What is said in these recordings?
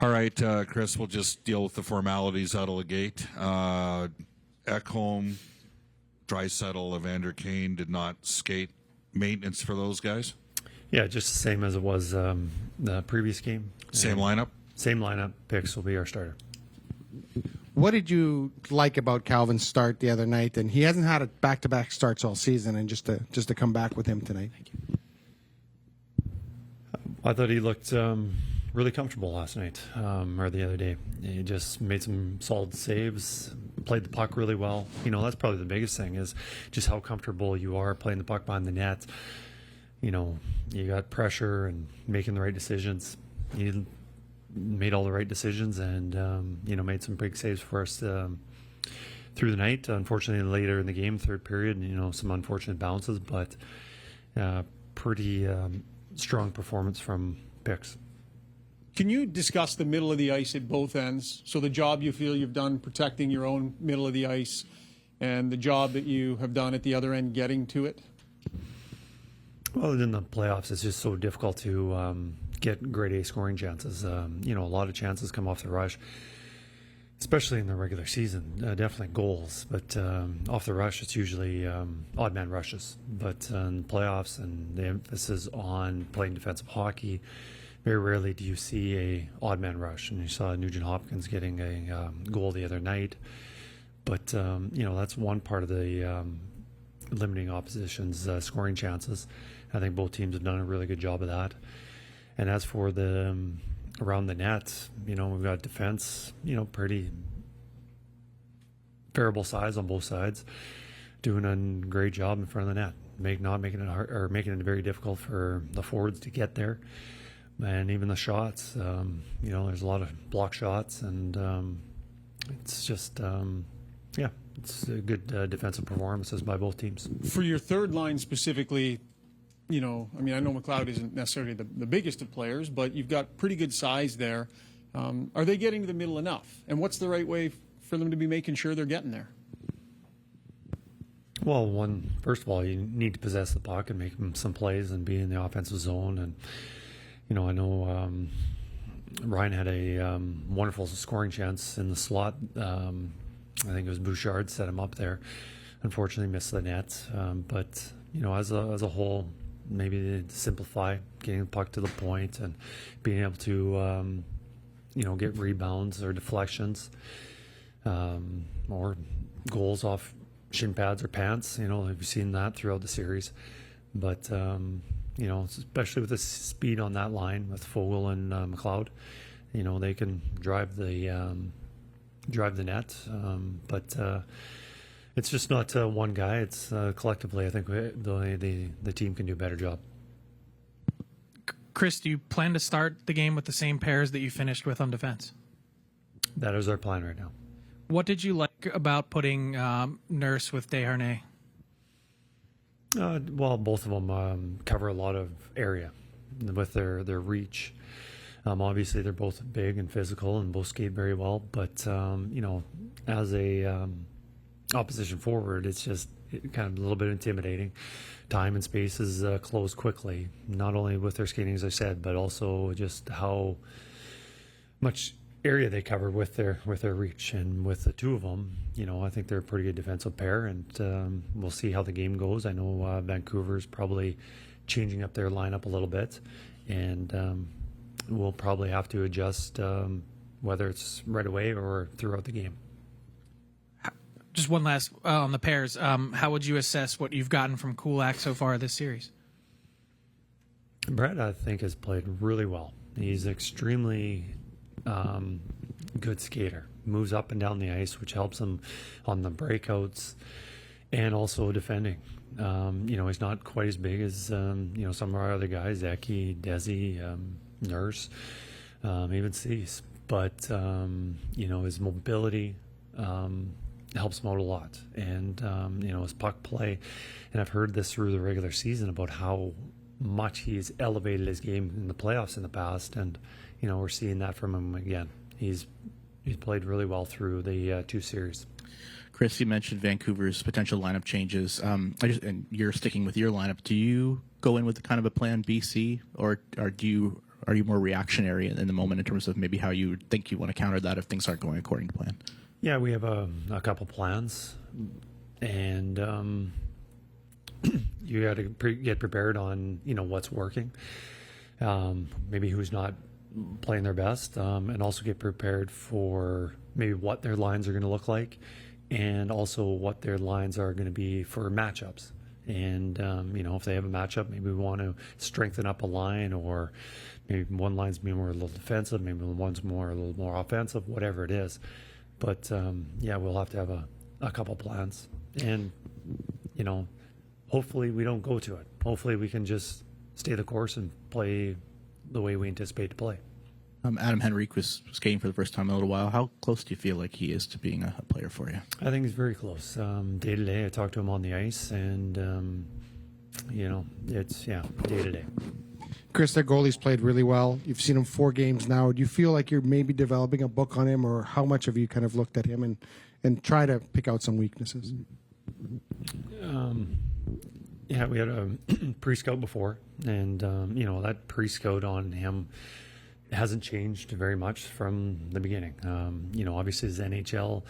All right, Kris, we'll just deal with the formalities out of the gate. Ekholm, Draisaitl, Evander Kane did not skate. Maintenance for those guys? Yeah, just the same as it was the previous game. Same lineup? Same lineup. Picks will be our starter. What did you like about Calvin's start the other night? And he hasn't had back-to-back starts all season, and just to come back with him tonight. Thank you. I thought he looked really comfortable last night, or the other day. He just made some solid saves, played the puck really well. You know, that's probably the biggest thing, is just how comfortable you are playing the puck behind the net. You know, you got pressure and making the right decisions. He made all the right decisions and, you know, made some big saves for us through the night. Unfortunately, later in the game, third period, you know, some unfortunate bounces, but pretty strong performance from Picks. Can you discuss the middle of the ice at both ends? So the job you feel you've done protecting your own middle of the ice and the job that you have done at the other end getting to it? Well, in the playoffs, it's just so difficult to get grade A scoring chances. You know, a lot of chances come off the rush, especially in the regular season. Definitely goals, but off the rush, it's usually odd man rushes. But in playoffs and the emphasis on playing defensive hockey, very rarely do you see a odd man rush. And you saw Nugent Hopkins getting a goal the other night. But, you know, that's one part of the limiting opposition's scoring chances. I think both teams have done a really good job of that. And as for the around the net, you know, we've got defense, you know, pretty variable size on both sides, doing a great job in front of the net, not making it hard, or making it very difficult for the forwards to get there. And even the shots, you know, there's a lot of block shots, and it's just, yeah, it's a good defensive performances by both teams. For your third line specifically, you know, I mean, I know McLeod isn't necessarily the biggest of players, but you've got pretty good size there. Are they getting to the middle enough? And what's the right way for them to be making sure they're getting there? Well, first of all, you need to possess the puck and make some plays and be in the offensive zone. And, you know, I know Ryan had a wonderful scoring chance in the slot. I think it was Bouchard set him up there. Unfortunately, missed the net. But, you know, as a whole, maybe simplify getting the puck to the point and being able to, you know, get rebounds or deflections or goals off shin pads or pants. You know, we've seen that throughout the series. But, you know, especially with the speed on that line with Fogle and McLeod, you know, they can drive the net. But it's just not one guy. It's collectively, I think the team can do a better job. Kris, do you plan to start the game with the same pairs that you finished with on defense? That is our plan right now. What did you like about putting Nurse with Desharnais? Well, both of them cover a lot of area with their reach. Obviously, they're both big and physical and both skate very well. But, you know, as a opposition forward, it's just kind of a little bit intimidating. Time and space is closed quickly, not only with their skating, as I said, but also just how much area they cover with their reach. And with the two of them, you know, I think they're a pretty good defensive pair, and we'll see how the game goes. I know Vancouver's probably changing up their lineup a little bit, and we'll probably have to adjust whether it's right away or throughout the game. Just one last on the pairs. How would you assess what you've gotten from Kulak so far this series? Brett, I think, has played really well. He's extremely good skater. Moves up and down the ice, which helps him on the breakouts and also defending. You know, he's not quite as big as you know, some of our other guys, Eki, Desi, Nurse, even Cease. But you know, his mobility helps him out a lot, and you know, his puck play. And I've heard this through the regular season about how much he's elevated his game in the playoffs in the past, and you know, we're seeing that from him again. He's played really well through the two series. Kris, you mentioned Vancouver's potential lineup changes. And you're sticking with your lineup. Do you go in with kind of a plan B, C, or do you are you more reactionary in the moment in terms of maybe how you think you want to counter that if things aren't going according to plan? Yeah, we have a couple plans, and you got to get prepared on what's working, maybe who's not playing their best, and also get prepared for maybe what their lines are going to look like, and also what their lines are going to be for matchups. And if they have a matchup, maybe we want to strengthen up a line, or maybe one line's being more a little defensive, maybe one's more a little more offensive, whatever it is. But we'll have to have a couple plans, and hopefully we don't go to it. Hopefully we can just stay the course and play the way we anticipate to play. Adam Henrique was skating for the first time in a little while. How close do you feel like he is to being a player for you? I think he's very close. Day to day, I talk to him on the ice, and it's day to day. Kris, their goalie's played really well. You've seen him 4 games now. Do you feel like you're maybe developing a book on him, or how much have you kind of looked at him and try to pick out some weaknesses? We had a pre-scout before, and that pre-scout on him hasn't changed very much from the beginning. Obviously his NHL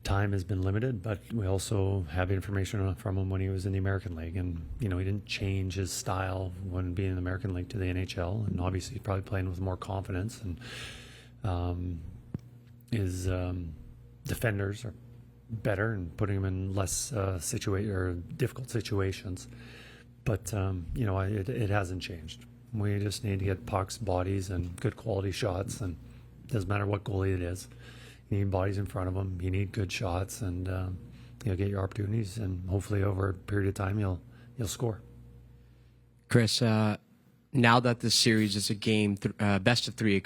time has been limited, but we also have information from him when he was in the American League, and he didn't change his style when being in the American League to the NHL, and obviously he's probably playing with more confidence, and his defenders are better and putting him in less difficult situations. But it hasn't changed. We just need to get pucks, bodies, and good quality shots, and it doesn't matter what goalie it is. You need bodies in front of them. You need good shots, and you'll get your opportunities, and hopefully over a period of time you'll score. Kris, now that this series is a game, best of 3,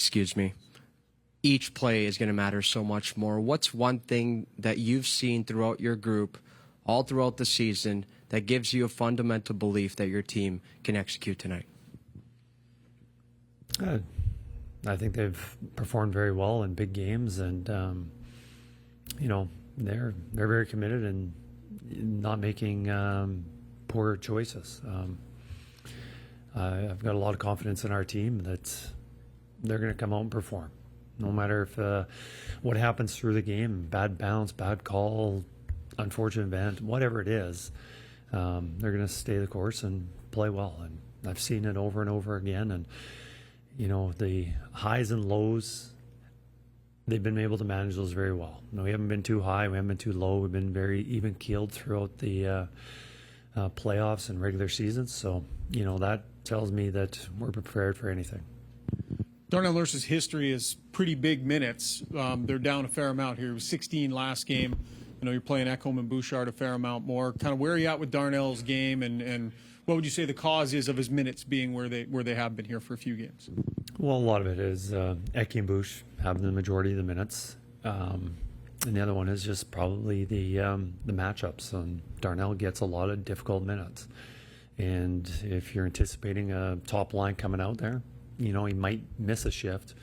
each play is going to matter so much more. What's one thing that you've seen throughout your group, all throughout the season, that gives you a fundamental belief that your team can execute tonight? I think they've performed very well in big games, and they're very committed and not making poor choices. I've got a lot of confidence in our team that they're going to come out and perform, no matter if what happens through the game, bad bounce, bad call, unfortunate event, whatever it is. They're going to stay the course and play well, and I've seen it over and over again. And the highs and lows, they've been able to manage those very well. We haven't been too high, we haven't been too low. We've been very even keeled throughout the playoffs and regular seasons. So that tells me that we're prepared for anything. Darnell Nurse's history is pretty big minutes. They're down a fair amount here. It was 16 last game. You're playing Ekholm and Bouchard a fair amount more. Kind of where are you at with Darnell's game, and what would you say the cause is of his minutes being where they have been here for a few games? Well, a lot of it is Eki and Bouch having the majority of the minutes, and the other one is just probably the matchups. And Darnell gets a lot of difficult minutes, and if you're anticipating a top line coming out there, he might miss a shift,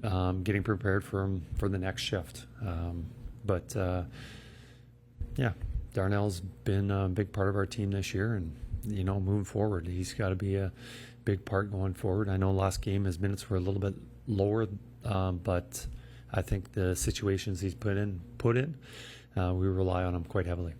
getting prepared for the next shift. But Darnell's been a big part of our team this year, and moving forward, he's got to be a big part going forward. I know last game his minutes were a little bit lower, but I think the situations he's put in, we rely on him quite heavily.